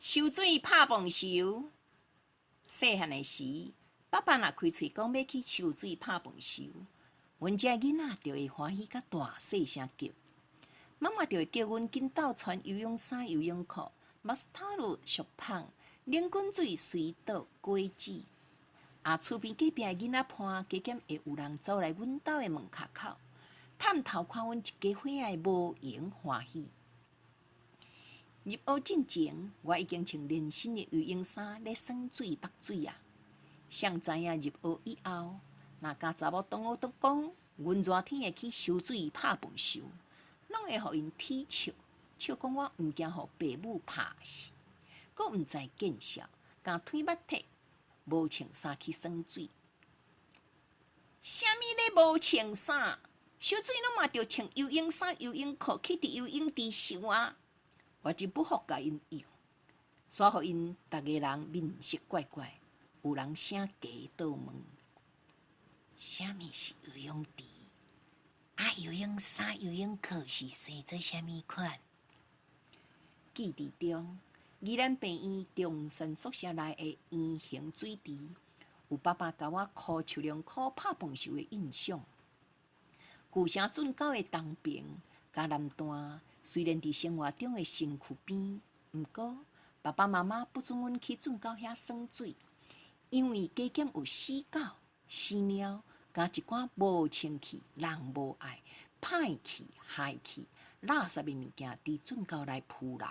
收水拍饭收。细汉的时，爸爸若开喙讲要去收水拍饭收，阮遮囡仔就会欢喜甲大细声叫。妈妈就会叫阮紧斗穿游泳衫、游泳裤，马斯塔鲁、浴捧、冷滚水、水倒、果子。厝边隔壁的囡仔伴加减会有人走来阮兜的门口口，探头看阮一家伙仔无闲欢喜。入学进前，我已经穿连身的游泳衫咧耍水捌水啊。谁知影入学以后，若甲查某同学都讲，阮热天会去收水拍饭收，拢会互因踢笑，笑讲我毋惊互爸母拍死，阁毋知见笑，甲腿捌踢，无穿衫去耍水。啥物咧无穿衫？收水拢嘛着穿游泳衫、游泳裤去伫游泳池收啊！我就不服甲因用，煞互因逐个人面色怪怪。有人声假倒问：啥物是游泳池？游泳衫、游泳裤是生做啥物款？记忆中，宜兰病院中山宿舍内的圆形水池，有爸爸甲我裤树凉裤拍饭收的印象。旧城准狗的东边甲南端，虽然伫生活中的身躯边，毋过爸爸妈妈不准阮去准狗遐耍水，因为加减有死狗、死猫，甲一寡无清气、人无爱、歹气、害气、垃圾的物件伫准狗内扑流。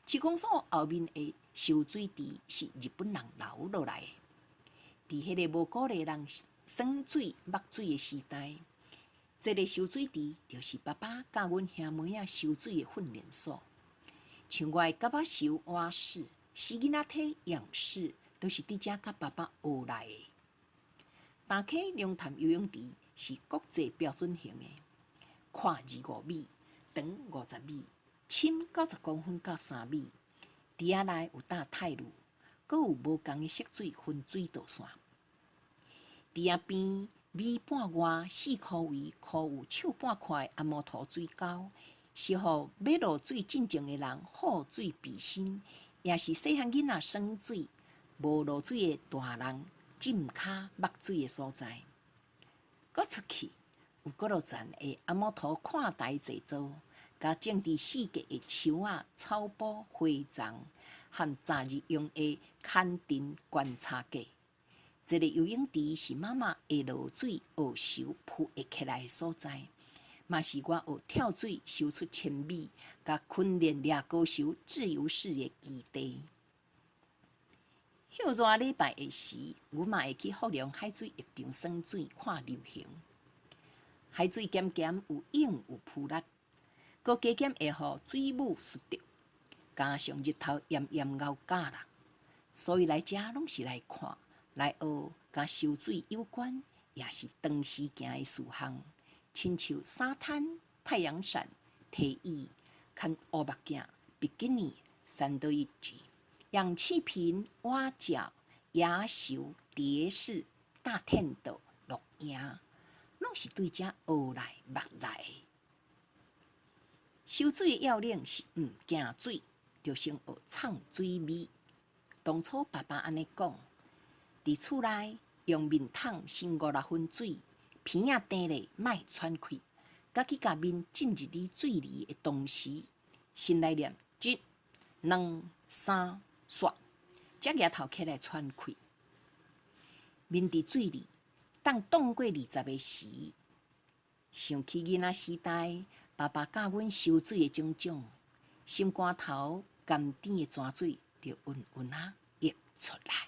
市公所后面的收水池是日本人留落来的。伫迄个无鼓励人耍水、捌水的时代，这个收水池就是爸爸教阮兄妹仔收水的训练所。像我的甲仔收碗屎、死囡仔体样式，都是伫遮甲爸爸学来的。大溪龙潭游泳池是国际标准型的，宽25米，长50米，深90公分到3米。池仔内有搭泰路，阁有无共的色水分水道线。池仔边米半外4块围，箍有手半块的阿摩头水沟，是互要落水进前的人护水避身，也是细汉囡仔耍水、无落水的大人浸骹捌水的所在。搁出去有阁落站的阿摩头看台制作，甲种植四季的树仔、草埔、花丛，和早日用的牵灯观察架。这个游泳池是妈妈下落水学游浮会起来的所在，嘛是我学跳水游出1000米，甲训练掠高手自由式的基地。休热礼拜的时，阮嘛会去福隆海水浴场耍水看流行。海水咸咸有涌有扑力，搁加减会互水母熟着，加上日头炎炎熬假啦，所以来遮拢是来看。来学甲收水有关，也是长时行的事项，亲像沙滩、太阳伞、梯椅、看乌目镜、比基尼、三对一举、氧气瓶、蛙脚、野球、蝶式、大天斗、录影，拢是对遮学来捌来的。收水的要领是毋惊水，就先学藏水味。当初爸爸安尼讲。伫厝内用面桶先5-6分水，鼻仔顶咧莫喘气，甲去甲面浸入伫水里的同时，先来念1、2、3，煞，才举头起来喘气。面伫水里，当冻过20个时，想起囡仔时代，爸爸教阮收水的种种，心肝头甘甜的泉水就韵韵啊溢出来。